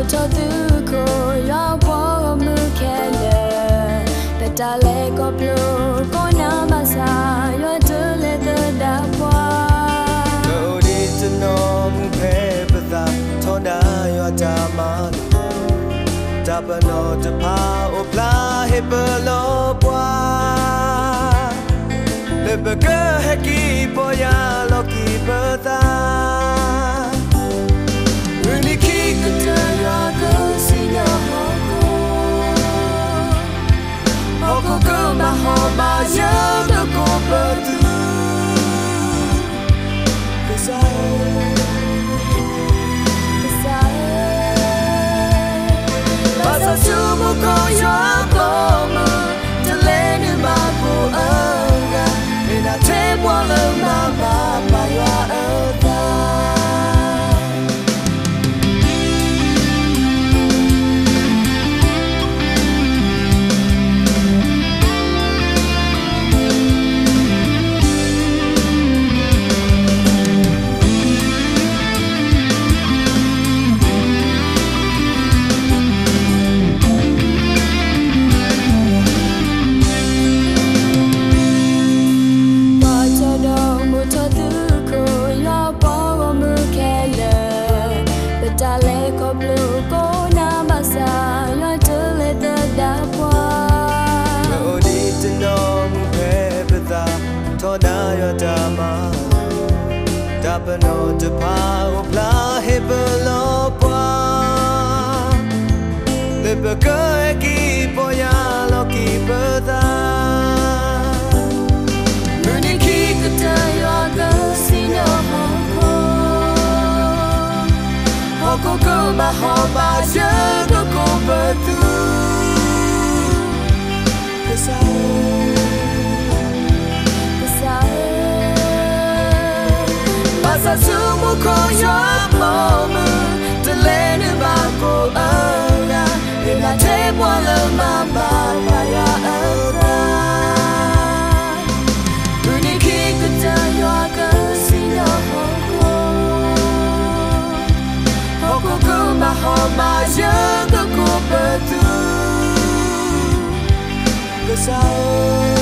cho tư cô yo bỏ mưa khe lờแต่ตาเล่ก็ปลุกก็น้ำมาสายyo tư lệ tư đã qua đâu đi cho nó muốn phê bờ ta thôn đã yo cha mà cha bờ nóจะพาโอปลาให้เบอร์ลบว่าเลเบอร์เกอร์ให้กี่ปอยาโลกี่เบอร์ตาmà nhớ được cô bờ tư Ker Sar Và sao chưa một con gió bờ mưa Thật lẽ như mà cô ở ga Để nào thế qua lời mà hoa ở ta Dapat no terpau pelahir berlopa Lebih kaki poya loki berta Meniki ketaya kesini hoko Hoko ke bahaba jaga ko betul Ker Sar Sa sumu ko yo momu Te lene ba ko ara Ina te wala mama Maya ara Uniki kuta yo kasino hoko Hoko ko mahoma Jaga ko betul Ker Sar